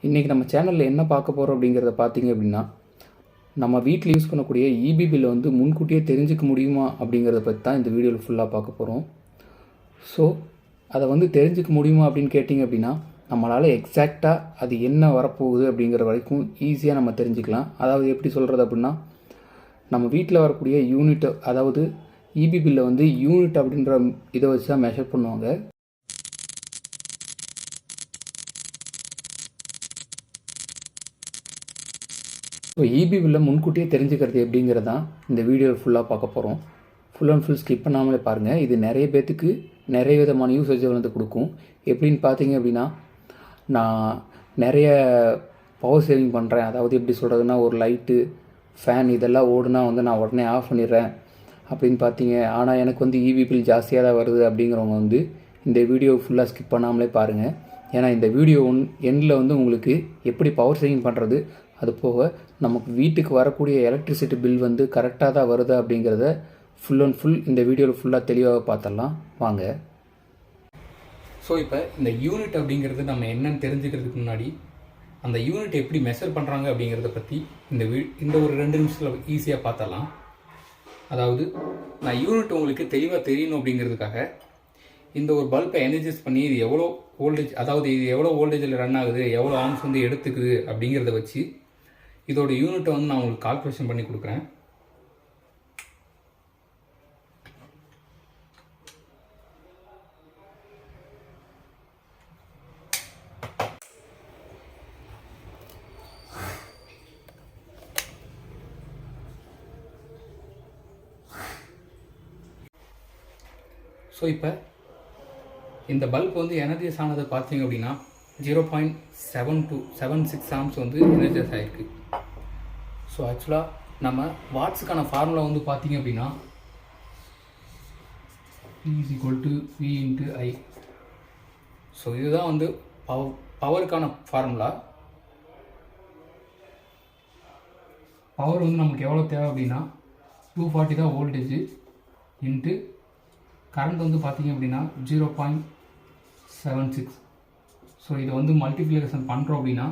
இன்றைக்கி நம்ம சேனலில் என்ன பார்க்க போகிறோம் அப்படிங்கிறத பார்த்தீங்க அப்படின்னா, நம்ம வீட்டில் யூஸ் பண்ணக்கூடிய இபி பில்லை வந்து முன்கூட்டியே தெரிஞ்சுக்க முடியுமா அப்படிங்கிறத பற்றி தான் இந்த வீடியோவில் ஃபுல்லாக பார்க்க போகிறோம். ஸோ அதை வந்து தெரிஞ்சுக்க முடியுமா அப்படின்னு கேட்டிங்க அப்படின்னா, நம்மளால் எக்ஸாக்டாக அது என்ன வரப்போகுது அப்படிங்கிற வரைக்கும் ஈஸியாக நம்ம தெரிஞ்சுக்கலாம். அதாவது எப்படி சொல்கிறது அப்படின்னா, நம்ம வீட்டில் வரக்கூடிய யூனிட், அதாவது இபி பில்லை வந்து யூனிட் அப்படின்ற இதை வச்சு தான் மெஷர் பண்ணுவாங்க. ஸோ இபி பில்லை முன்கூட்டியே தெரிஞ்சுக்கிறது எப்படிங்கிறதான் இந்த வீடியோ ஃபுல்லாக பார்க்க போகிறோம். ஃபுல் அண்ட் ஃபுல் ஸ்கிப் பண்ணாமலே பாருங்கள். இது நிறைய பேர்த்துக்கு நிறைய விதமான யூசேஜை வந்து கொடுக்கும். எப்படின்னு பார்த்தீங்க அப்படின்னா, நான் நிறைய பவர் சேவிங் பண்ணுறேன், அதாவது எப்படி சொல்கிறதுனா, ஒரு லைட்டு, ஃபேன் இதெல்லாம் ஓடுனா வந்து நான் உடனே ஆஃப் பண்ணிடுறேன் அப்படின்னு பார்த்தீங்க. ஆனால் எனக்கு வந்து இபி பில் ஜாஸ்தியாக தான் வருது அப்படிங்கிறவங்க வந்து இந்த வீடியோ ஃபுல்லாக ஸ்கிப் பண்ணாமலே பாருங்கள். ஏன்னா இந்த வீடியோ எண்டில் வந்து உங்களுக்கு எப்படி பவர் சேவிங் பண்ணுறது, அது போக நமக்கு வீட்டுக்கு வரக்கூடிய எலக்ட்ரிசிட்டி பில் வந்து கரெக்டாக தான் வருதா அப்படிங்கிறத ஃபுல் அண்ட் ஃபுல் இந்த வீடியோவில் ஃபுல்லாக தெளிவாக பார்த்துடலாம் வாங்க. ஸோ இப்போ இந்த யூனிட் அப்படிங்கிறது நம்ம என்னன்னு தெரிஞ்சுக்கிறதுக்கு முன்னாடி அந்த யூனிட் எப்படி மெஷர் பண்ணுறாங்க அப்படிங்கிறத பற்றி இந்த ஒரு 2 நிமிஷத்தில் ஈஸியாக பார்த்தலாம். அதாவது நான் யூனிட் உங்களுக்கு தெளிவாக தெரியணும் அப்படிங்கிறதுக்காக இந்த ஒரு பல்பை எனர்ஜைஸ் பண்ணி இது எவ்வளோ வோல்டேஜ், அதாவது இது எவ்வளோ வோல்டேஜில் ரன் ஆகுது, எவ்வளோ ஆம்ஸ் வந்து எடுத்துக்குது அப்படிங்கிறத வச்சு இதோட யூனிட்டை வந்து நான் உங்களுக்கு கால்குலேஷன் பண்ணி கொடுக்குறேன். ஸோ இப்போ இந்த பல்ப் வந்து எனர்ஜைஸ் ஆனதை பார்த்தீங்க அப்படின்னா 0.7276 ஆம்ஸ் வந்து எனர்ஜைஸ் ஆகிருக்கு. ஸோ ஆக்சுவலாக நம்ம வாட்ஸுக்கான ஃபார்முலா வந்து பார்த்தீங்க அப்படின்னா P = V × I. ஸோ இதுதான் வந்து பவருக்கான ஃபார்முலா. பவர் வந்து நமக்கு எவ்வளோ தேவை அப்படின்னா 240 தான் வோல்டேஜ் இன்ட்டு கரண்ட் வந்து பார்த்தீங்க அப்படின்னா 0.76. ஸோ இதை வந்து மல்டிப்ளிகேஷன் பண்ணுறோம் அப்படின்னா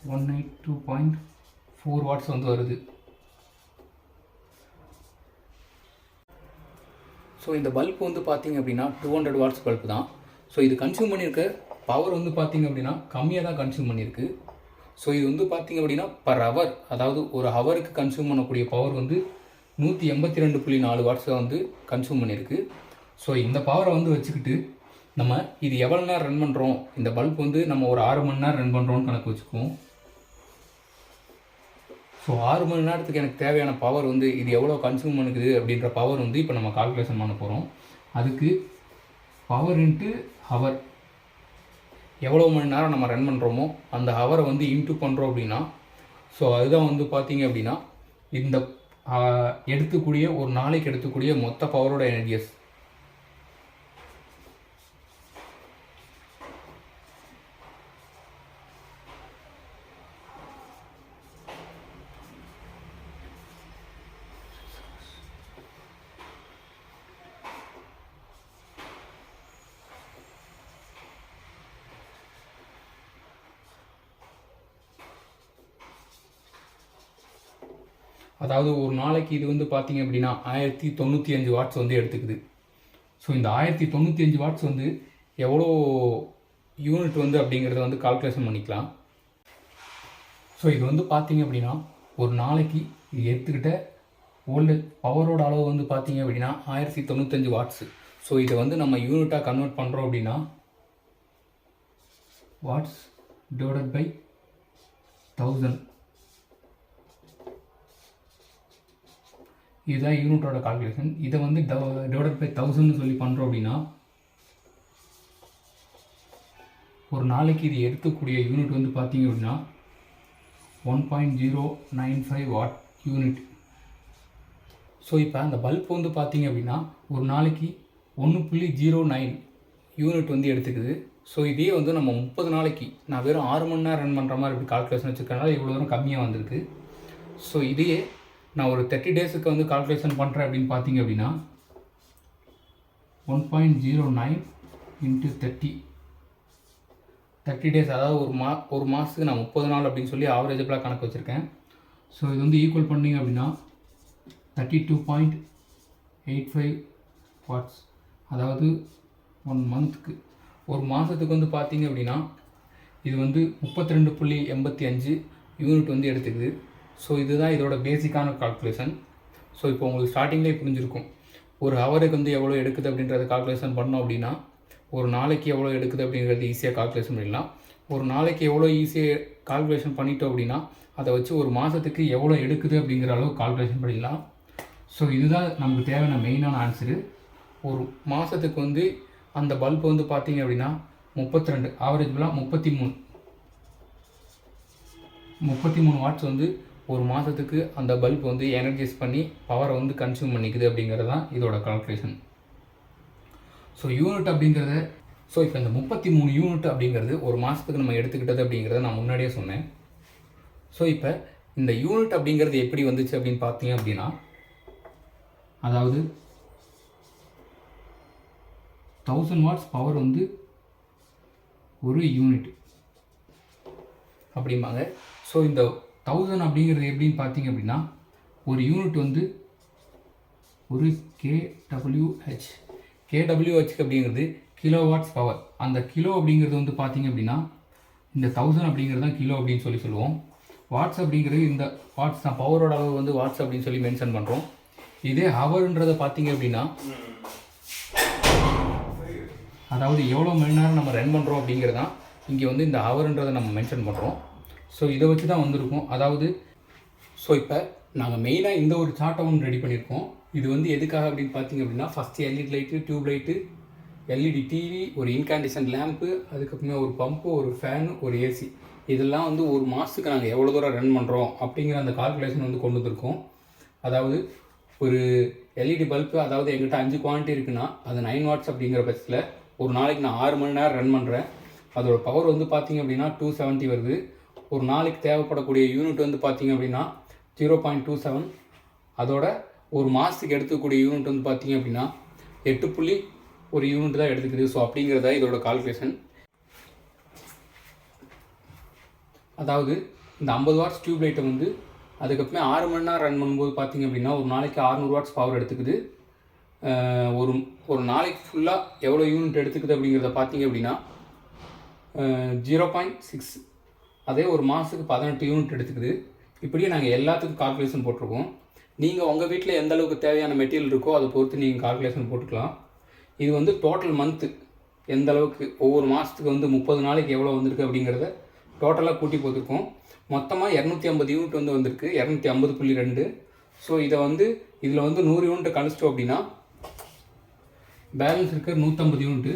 182.4 வாட்ஸ் வந்து வருது. ஸோ இந்த பல்ப் வந்து பார்த்தீங்க அப்படின்னா 200 வாட்ஸ் பல்ப் தான். ஸோ இது கன்சியூம் பண்ணியிருக்க பவர் வந்து பார்த்தீங்க அப்படின்னா கம்மியாக தான் கன்சியூம் பண்ணியிருக்கு. ஸோ இது வந்து பார்த்தீங்க அப்படின்னா பர் ஹவர், அதாவது ஒரு ஹவருக்கு கன்சியூம் பண்ணக்கூடிய பவர் வந்து 182.4 வாட்ஸை வந்து கன்சியூம் பண்ணியிருக்கு. ஸோ இந்த பவரை வந்து வச்சுக்கிட்டு நம்ம இது எவ்வளோ நேரம் ரன் பண்ணுறோம், இந்த பல்ப் வந்து நம்ம ஒரு 6 மணி நேரம் ரன் பண்ணுறோன்னு கணக்கு வச்சுக்குவோம். ஸோ 6 மணி நேரத்துக்கு எனக்கு தேவையான பவர் வந்து இது எவ்வளோ கன்சியூம் பண்ணுக்குது அப்படின்ற பவர் வந்து இப்போ நம்ம கால்குலேஷன் பண்ண போகிறோம். அதுக்கு பவர் இன்ட்டு ஹவர், எவ்வளோ மணி நேரம் நம்ம ரன் பண்ணுறோமோ அந்த ஹவரை வந்து இன்ட்டு பண்ணுறோம் அப்படின்னா, ஸோ அதுதான் வந்து பார்த்தீங்க அப்படின்னா இந்த எடுத்துக்கூடிய ஒரு நாளைக்கு எடுத்துக்கூடிய மொத்த பவரோட எனர்ஜிஸ். அதாவது ஒரு நாளைக்கு இது வந்து பார்த்தீங்க அப்படின்னா 1095 வாட்ஸ் வந்து எடுத்துக்குது. ஸோ இந்த 1095 வாட்ஸ் வந்து எவ்வளோ யூனிட் வந்து அப்படிங்கிறத வந்து கால்குலேஷன் பண்ணிக்கலாம். ஸோ இது வந்து பார்த்தீங்க அப்படின்னா ஒரு நாளைக்கு இது எடுத்துக்கிட்ட வோல்டேஜ் பவரோட அளவு வந்து பார்த்தீங்க அப்படின்னா 1095 வாட்ஸு. ஸோ இதை வந்து நம்ம யூனிட்டாக கன்வெர்ட் பண்ணுறோம் அப்படின்னா வாட்ஸ் டிவைடட் பை 1000, இதுதான் யூனிட்டோட கால்குலேஷன். இதை வந்து டிவைடட் பை 1000 சொல்லி பண்ணுறோம் அப்படின்னா ஒரு நாளைக்கு இது எடுக்கக்கூடிய யூனிட் வந்து பார்த்தீங்க அப்படின்னா 1.095 வாட் யூனிட். ஸோ இப்போ அந்த பல்ப் வந்து பார்த்தீங்க அப்படின்னா ஒரு நாளைக்கு 1.09 யூனிட் வந்து எடுத்துக்குது. ஸோ இதே வந்து நம்ம 30 நாளைக்கு, நான் வெறும் 6 மணி நேரம் ரன் பண்ணுற மாதிரி இப்படி கால்குலேஷன் வச்சுருக்கனால இவ்வளோ தூரம் கம்மியாக வந்திருக்கு. ஸோ இதையே நான் ஒரு 30 டேஸுக்கு வந்து கால்குலேஷன் பண்ணுறேன் அப்படின்னு பார்த்தீங்க அப்படின்னா 1.09 × 30 30 days, அதாவது ஒரு மாதத்துக்கு நான் 30 நாள் அப்படின்னு சொல்லி ஆவரேஜபிளாக கணக்கு வச்சுருக்கேன். ஸோ இது வந்து ஈக்குவல் பண்ணிங்க அப்படின்னா 32.85 வாட்ஸ், அதாவது 1 மந்த்துக்கு, ஒரு மாதத்துக்கு வந்து பார்த்தீங்க அப்படின்னா இது வந்து 32.85 யூனிட் வந்து எடுத்துக்குது. ஸோ இதுதான் இதோட பேசிக்கான கால்குலேஷன். ஸோ இப்போ உங்களுக்கு ஸ்டார்டிங்லேயே புரிஞ்சிருக்கும், ஒரு ஹவருக்கு வந்து எவ்வளோ எடுக்குது அப்படின்றத கால்குலேஷன் பண்ணோம் அப்படின்னா ஒரு நாளைக்கு எவ்வளோ எடுக்குது அப்படிங்கிறது ஈஸியாக கால்குலேஷன் பண்ணிடலாம். ஒரு நாளைக்கு எவ்வளோ ஈஸியாக கால்குலேஷன் பண்ணிட்டோம் அப்படின்னா அதை வச்சு ஒரு மாதத்துக்கு எவ்வளோ எடுக்குது அப்படிங்கிற அளவு கால்குலேஷன் பண்ணிடலாம். ஸோ இதுதான் நமக்கு தேவையான மெயினான ஆன்சரு. ஒரு மாதத்துக்கு வந்து அந்த பல்ப் வந்து பார்த்தீங்க அப்படின்னா 32, ஆவரேஜ்லாம் 33 வாட்ஸ் வந்து ஒரு மாதத்துக்கு அந்த பல்ப் வந்து எனர்ஜைஸ் பண்ணி பவரை வந்து கன்சியூம் பண்ணிக்குது அப்படிங்கிறது தான் இதோட கால்குலேஷன். ஸோ யூனிட் அப்படிங்கிறத, ஸோ இப்போ இந்த 33 யூனிட் அப்படிங்கிறது ஒரு மாதத்துக்கு நம்ம எடுத்துக்கிட்டது அப்படிங்கிறத நான் முன்னாடியே சொன்னேன். ஸோ இப்போ இந்த யூனிட் அப்படிங்கிறது எப்படி வந்துச்சு அப்படின்னு பார்த்தீங்க அப்படின்னா, அதாவது 1000 வாட்ஸ் பவர் வந்து ஒரு யூனிட் அப்படிம்பாங்க. ஸோ இந்த 1000 அப்படிங்கிறது எப்படின்னு பார்த்தீங்க அப்படின்னா, ஒரு யூனிட் வந்து ஒரு KWH அப்படிங்கிறது கிலோவாட்ஸ் பவர். அந்த கிலோ அப்படிங்கிறது வந்து பார்த்தீங்க அப்படின்னா இந்த 1000 அப்படிங்கிறது தான் கிலோ அப்படின்னு சொல்லுவோம். வாட்ஸ் அப்படிங்கிறது இந்த வாட்ஸ் தான், பவரோட அளவு வந்து வாட்ஸ் அப்படின்னு சொல்லி மென்ஷன் பண்ணுறோம். இதே ஹவர்ன்றதை பார்த்தீங்க அப்படின்னா, அதாவது எவ்வளோ மணி நேரம் நம்ம ரன் பண்ணுறோம் அப்படிங்கிறது தான் இங்கே வந்து இந்த ஹவர்ன்றதை நம்ம மென்ஷன் பண்ணுறோம். ஸோ இதை வச்சு தான் வந்திருக்கும். அதாவது ஸோ இப்போ நாங்கள் மெயினாக இந்த ஒரு சார்ட்டை ஒன்று ரெடி பண்ணியிருக்கோம். இது வந்து எதுக்காக அப்படின்னு பார்த்தீங்க அப்படின்னா, first LED light, tube light, LED TV, ஒரு இன்கேண்டிஷன் லேம்ப்பு, அதுக்கப்புறமே ஒரு பம்பு, ஒரு ஃபேனு, ஒரு ஏசி, இதெல்லாம் வந்து ஒரு மாதத்துக்கு நாங்கள் எவ்வளோ தூரம் ரன் பண்ணுறோம் அப்படிங்கிற அந்த கால்குலேஷன் வந்து கொண்டு வந்திருக்கோம். அதாவது ஒரு எல்இடி பல்பு, அதாவது எங்கிட்ட 5 குவான்டிட்டி இருக்குன்னா அது 9 வாட்ஸ் அப்படிங்கிற பட்சத்தில் ஒரு நாளைக்கு நான் 6 மணி நேரம் ரன் பண்ணுறேன். அதோட பவர் வந்து பார்த்திங்க அப்படின்னா 270 வருது. ஒரு நாளைக்கு தேவைப்படக்கூடிய யூனிட் வந்து பார்த்திங்க அப்படின்னா 0.27. அதோட ஒரு மாதத்துக்கு எடுத்துக்கூடிய யூனிட் வந்து பார்த்திங்க அப்படின்னா 8.1 யூனிட் தான் எடுத்துக்குது. ஸோ அப்படிங்கிறத இதோட கால்குலேஷன். அதாவது இந்த 50 வாட்ஸ் டியூப் லைட்டை வந்து அதுக்கப்புறமே 6 மணி நேரம் ரன் பண்ணும்போது பார்த்திங்க அப்படின்னா ஒரு நாளைக்கு 600 வாட்ஸ் பவர் எடுத்துக்குது. ஒரு நாளைக்கு ஃபுல்லாக எவ்வளோ யூனிட் எடுத்துக்குது அப்படிங்கிறத பார்த்திங்க அப்படின்னா 0.6. அதே ஒரு மாதத்துக்கு 18 யூனிட் எடுத்துக்குது. இப்படியே நாங்கள் எல்லாத்துக்கும் கால்குலேஷன் போட்டிருக்கோம். நீங்கள் உங்கள் வீட்டில் எந்த அளவுக்கு தேவையான மெட்டீரியல் இருக்கோ அதை பொறுத்து நீங்கள் கால்குலேஷன் போட்டுக்கலாம். இது வந்து டோட்டல் மந்த்து எந்த அளவுக்கு ஒவ்வொரு மாதத்துக்கு வந்து 30 நாளைக்கு எவ்வளோ வந்திருக்கு அப்படிங்கிறத டோட்டலாக கூட்டி போட்டிருக்கோம். மொத்தமாக 250 யூனிட் வந்து வந்திருக்கு, 250.2. ஸோ இதை வந்து இதில் வந்து 100 யூனிட்டை கழிச்சிட்டோம் அப்படின்னா பேலன்ஸ் இருக்கிற 150 யூனிட்டு.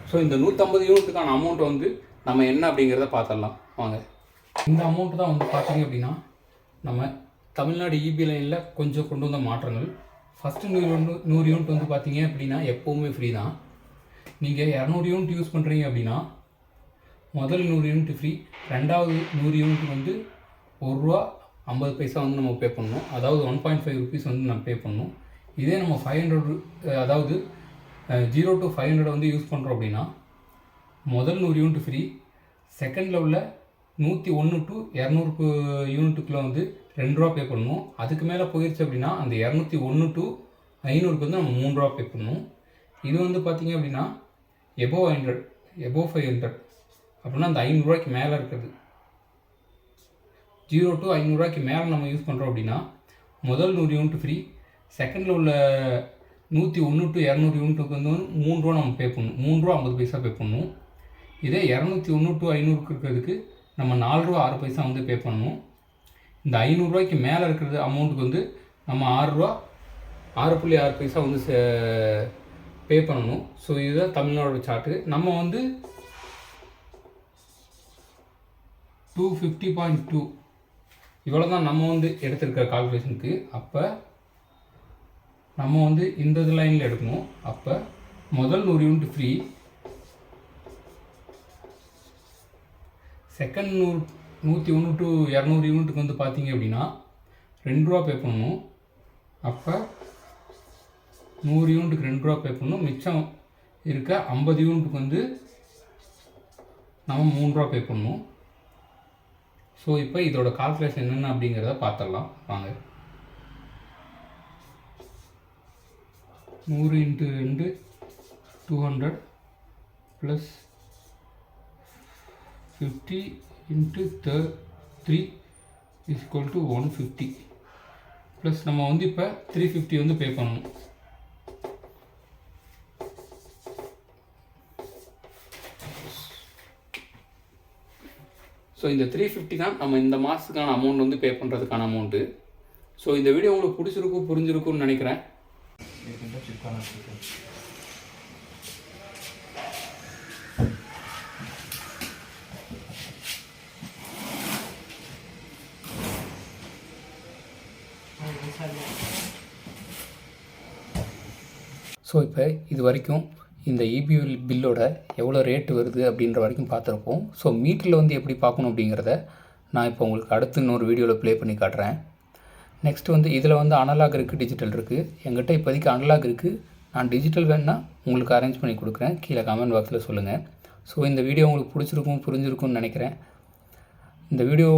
ஸோ இந்த 150 யூனிட்டுக்கான அமௌண்ட் வந்து நம்ம என்ன அப்படிங்கிறத பார்த்துடலாம் வாங்க. இந்த அமௌண்ட்டு தான் வந்து பார்த்தீங்க அப்படின்னா நம்ம தமிழ்நாடு இபி லைனில் கொஞ்சம் கொண்டு வந்த மாற்றங்கள். ஃபஸ்ட்டு 100 யூனிட் வந்து பார்த்தீங்க அப்படின்னா எப்போவுமே ஃப்ரீ தான். நீங்கள் 200 யூனிட் யூஸ் பண்ணுறீங்க அப்படின்னா முதல் 100 யூனிட் ஃப்ரீ, ரெண்டாவது 100 யூனிட் வந்து ₹1.50 வந்து நம்ம பே பண்ணணும். அதாவது 1.5 rupees வந்து நம்ம பே பண்ணணும். இதே நம்ம 500, அதாவது 0 to 500 வந்து யூஸ் பண்ணுறோம் அப்படின்னா முதல் 100 யூனிட் ஃப்ரீ, செகண்டில் உள்ள 101 to 200 யூனிட்டுக்குள்ளே வந்து ₹2 பே பண்ணணும். அதுக்கு மேலே போயிடுச்சு அப்படின்னா அந்த 201 to 500 வந்து நம்ம ₹3 பே பண்ணணும். இது வந்து பார்த்திங்க அப்படின்னா எபோவ் 500 அப்படின்னா அந்த ₹500 மேலே இருக்குது. 0 to 500 மேலே நம்ம யூஸ் பண்ணுறோம் அப்படின்னா முதல் 100 யூனிட் ஃப்ரீ, செகண்டில் உள்ள 101 to 200 யூனிட்டுக்கு வந்து ₹3 நம்ம பே பண்ணணும், ₹3.50 பே பண்ணணும். இதே 201 to 500 இருக்கிறதுக்கு நம்ம ₹4.06 வந்து பே பண்ணணும். இந்த ₹500 மேலே இருக்கிறது அமௌண்ட்டுக்கு வந்து நம்ம ₹6.06 வந்து பே பண்ணணும். ஸோ இதுதான் தமிழ்நாடோட சார்ட்டு. நம்ம வந்து 250.2 இவ்வளோ தான் நம்ம வந்து எடுத்திருக்கிற கால்குலேஷனுக்கு. அப்போ நம்ம வந்து இந்த லைனில் எடுக்கணும். அப்போ முதல் 100 யூனிட் ஃப்ரீ, செகண்ட் 101 to 200 யூனிட்டுக்கு வந்து பார்த்தீங்க அப்படின்னா ₹2 பே பண்ணணும். அப்போ 100 யூனிட்டுக்கு ₹2 பே பண்ணணும். மிச்சம் இருக்க 50 யூனிட்டுக்கு வந்து நம்ம 3 ரூபா பே பண்ணணும். ஸோ இப்போ இதோட கால்குலேஷன் என்னென்ன அப்படிங்கிறத பார்த்துடலாம் வாங்க. 100 × 2 200 ப்ளஸ் 50 × 3 = 150 ப்ளஸ் நம்ம வந்து இப்போ 350 வந்து பே பண்ணணும். ஸோ இந்த 350 தான் நம்ம இந்த மாதத்துக்கான அமௌண்ட் வந்து பே பண்ணுறதுக்கான அமௌண்ட்டு. ஸோ இந்த வீடியோ உங்களுக்கு பிடிச்சிருக்கும் புரிஞ்சிருக்கும்னு நினைக்கிறேன். ஸோ இப்போ இது வரைக்கும் இந்த இபி பில்லோட எவ்வளோ ரேட்டு வருது அப்படின்ற வரைக்கும் பார்த்துருப்போம். ஸோ மீட்டரில் வந்து எப்படி பார்க்கணும் அப்படிங்கிறத நான் இப்போ உங்களுக்கு அடுத்து இன்னொரு வீடியோவில் ப்ளே பண்ணி காட்டுறேன். நெக்ஸ்ட் வந்து இதில் வந்து அனலாக் இருக்குது, டிஜிட்டல் இருக்குது. என்கிட்ட இப்போதைக்கு அனலாக் இருக்குது. நான் டிஜிட்டல் வேணுன்னா உங்களுக்கு அரேஞ்ச் பண்ணி கொடுக்குறேன். கீழே கமெண்ட் பாக்ஸில் சொல்லுங்கள். ஸோ இந்த வீடியோ உங்களுக்கு பிடிச்சிருக்கும் புரிஞ்சிருக்கும்னு நினைக்கிறேன். இந்த வீடியோ